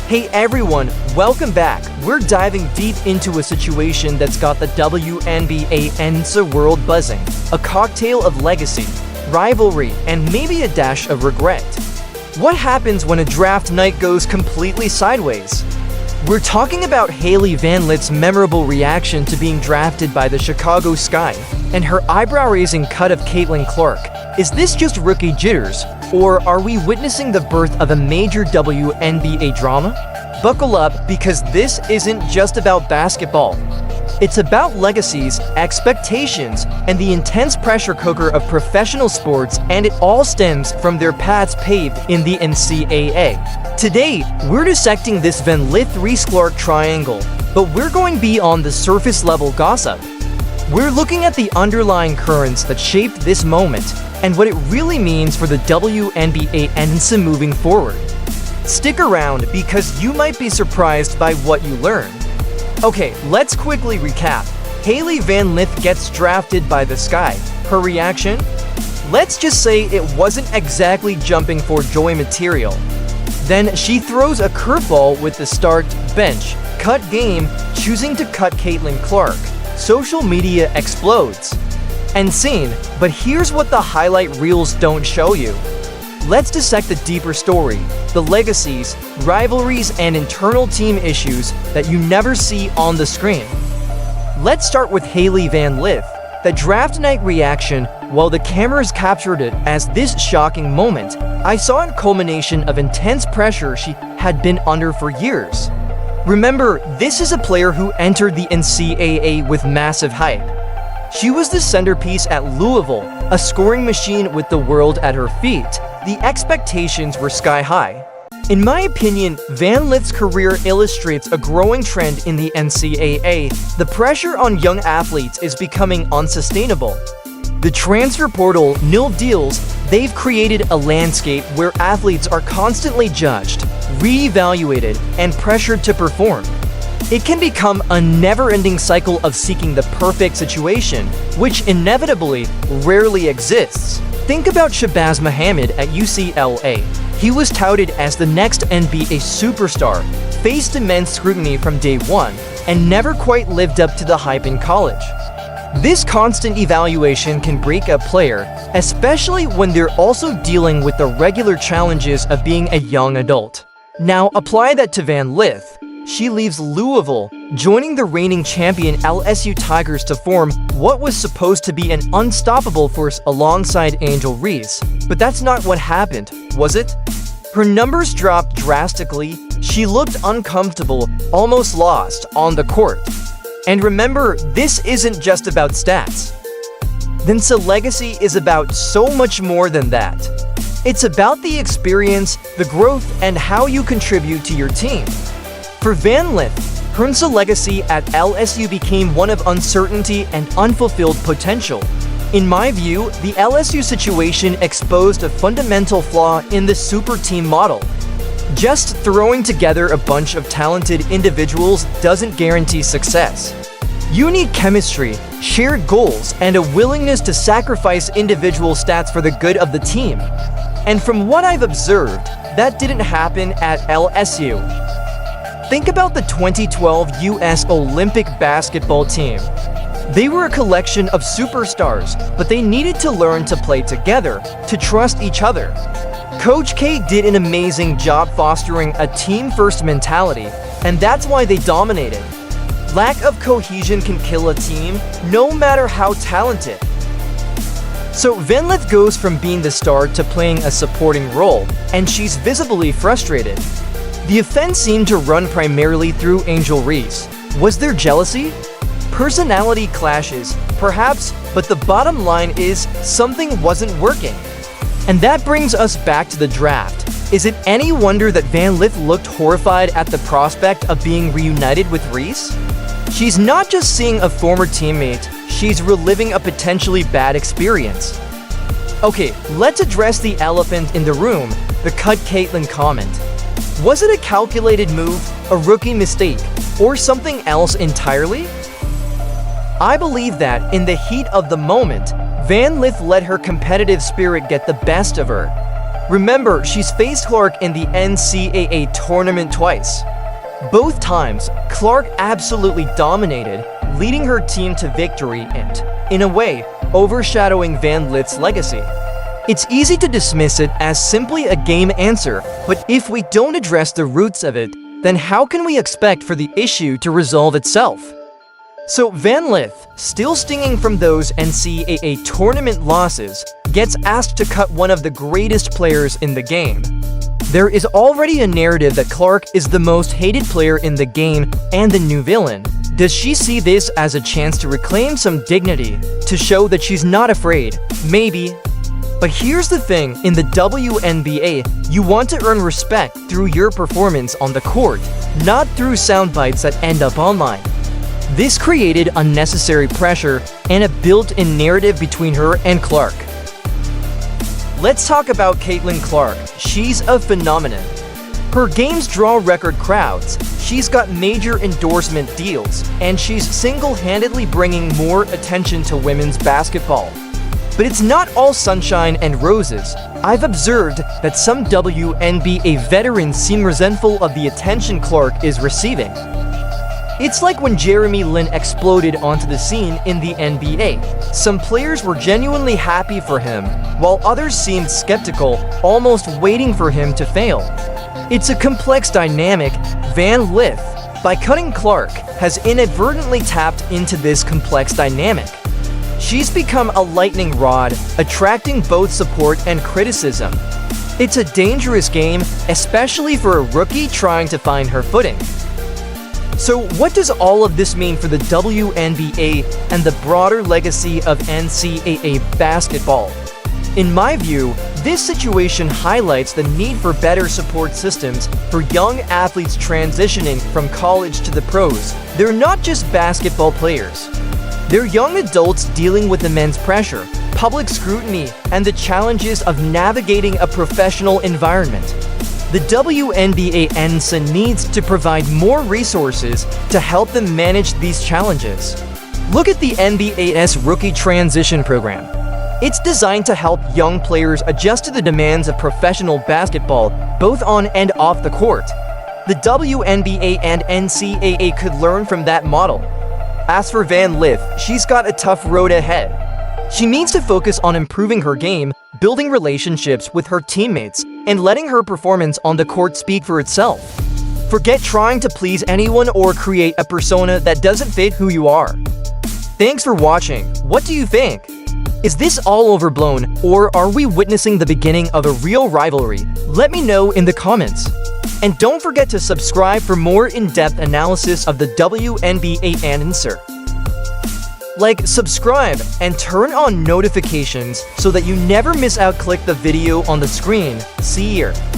Hey everyone, welcome back. We're diving deep into a situation that's got the WNBA and the world buzzing. A cocktail of legacy, rivalry, and maybe a dash of regret. What happens when a draft night goes completely sideways? We're talking about Hailey Van Lith's memorable reaction to being drafted by the Chicago Sky and her eyebrow-raising cut of Caitlin Clark. Is this just rookie jitters, or are we witnessing the birth of a major WNBA drama? Buckle up, because this isn't just about basketball. It's about legacies, expectations, and the intense pressure cooker of professional sports, and it all stems from their paths paved in the NCAA. Today, we're dissecting this Van Lith-Reese-Clark triangle, but we're going beyond the surface-level gossip. We're looking at the underlying currents that shaped this moment, and what it really means for the WNBA and moving forward. Stick around, because you might be surprised by what you learn. Okay, let's quickly recap. Hailey Van Lith gets drafted by the Sky. Her reaction? Let's just say it wasn't exactly jumping for joy material. Then she throws a curveball with the start, bench, cut game, choosing to cut Caitlin Clark. Social media explodes. And scene, but here's what the highlight reels don't show you. Let's dissect the deeper story, the legacies, rivalries, and internal team issues that you never see on the screen. Let's start with Hailey Van Lith. The draft night reaction, while the cameras captured it as this shocking moment, I saw a culmination of intense pressure she had been under for years. Remember, this is a player who entered the NCAA with massive hype. She was the centerpiece at Louisville, a scoring machine with the world at her feet. The expectations were sky high. In my opinion, Van Lith's career illustrates a growing trend in the NCAA. The pressure on young athletes is becoming unsustainable. The transfer portal, nil deals, they've created a landscape where athletes are constantly judged, re-evaluated, and pressured to perform. It can become a never-ending cycle of seeking the perfect situation, which inevitably rarely exists. Think about Shabazz Muhammad at UCLA. He was touted as the next NBA superstar, faced immense scrutiny from day one, and never quite lived up to the hype in college. This constant evaluation can break a player, especially when they're also dealing with the regular challenges of being a young adult. Now apply that to Van Lith. She leaves Louisville, joining the reigning champion LSU Tigers to form what was supposed to be an unstoppable force alongside Angel Reese. But that's not what happened, was it? Her numbers dropped drastically, she looked uncomfortable, almost lost on the court. And remember, this isn't just about stats. Then legacy is about so much more than that. It's about the experience, the growth, and how you contribute to your team. For Van Lith, her legacy at LSU became one of uncertainty and unfulfilled potential. In my view, the LSU situation exposed a fundamental flaw in the super team model. Just throwing together a bunch of talented individuals doesn't guarantee success. You need chemistry, shared goals, and a willingness to sacrifice individual stats for the good of the team. And from what I've observed, that didn't happen at LSU. Think about the 2012 US Olympic basketball team. They were a collection of superstars, but they needed to learn to play together, to trust each other. Coach K did an amazing job fostering a team-first mentality, and that's why they dominated. Lack of cohesion can kill a team, no matter how talented. So Van Lith goes from being the star to playing a supporting role, and she's visibly frustrated. The offense seemed to run primarily through Angel Reese. Was there jealousy? Personality clashes, perhaps, but the bottom line is something wasn't working. And that brings us back to the draft. Is it any wonder that Van Lith looked horrified at the prospect of being reunited with Reese? She's not just seeing a former teammate, she's reliving a potentially bad experience. Okay, let's address the elephant in the room, the cut Caitlin comment. Was it a calculated move, a rookie mistake, or something else entirely? I believe that, in the heat of the moment, Van Lith let her competitive spirit get the best of her. Remember, she's faced Clark in the NCAA tournament twice. Both times, Clark absolutely dominated, leading her team to victory and, in a way, overshadowing Van Lith's legacy. It's easy to dismiss it as simply a game answer, but if we don't address the roots of it, then how can we expect for the issue to resolve itself? So Van Lith, still stinging from those NCAA tournament losses, gets asked to cut one of the greatest players in the game. There is already a narrative that Clark is the most hated player in the game and the new villain. Does she see this as a chance to reclaim some dignity, to show that she's not afraid? Maybe. But here's the thing, in the WNBA, you want to earn respect through your performance on the court, not through sound bites that end up online. This created unnecessary pressure and a built-in narrative between her and Clark. Let's talk about Caitlin Clark. She's a phenomenon. Her games draw record crowds, she's got major endorsement deals, and she's single-handedly bringing more attention to women's basketball. But it's not all sunshine and roses. I've observed that some WNBA veterans seem resentful of the attention Clark is receiving. It's like when Jeremy Lin exploded onto the scene in the NBA. Some players were genuinely happy for him, while others seemed skeptical, almost waiting for him to fail. It's a complex dynamic. Van Lith, by cutting Clark, has inadvertently tapped into this complex dynamic. She's become a lightning rod, attracting both support and criticism. It's a dangerous game, especially for a rookie trying to find her footing. So what does all of this mean for the WNBA and the broader legacy of NCAA basketball? In my view, this situation highlights the need for better support systems for young athletes transitioning from college to the pros. They're not just basketball players. They're young adults dealing with immense pressure, public scrutiny, and the challenges of navigating a professional environment. The WNBA NCAA needs to provide more resources to help them manage these challenges. Look at the NBA's Rookie Transition Program. It's designed to help young players adjust to the demands of professional basketball, both on and off the court. The WNBA and NCAA could learn from that model. As for Van Lith, she's got a tough road ahead. She needs to focus on improving her game, building relationships with her teammates, and letting her performance on the court speak for itself. Forget trying to please anyone or create a persona that doesn't fit who you are. Thanks for watching. What do you think? Is this all overblown, or are we witnessing the beginning of a real rivalry? Let me know in the comments. And don't forget to subscribe for more in-depth analysis of the WNBA answer. Like, subscribe, and turn on notifications so that you never miss out. Click the video on the screen. See you here.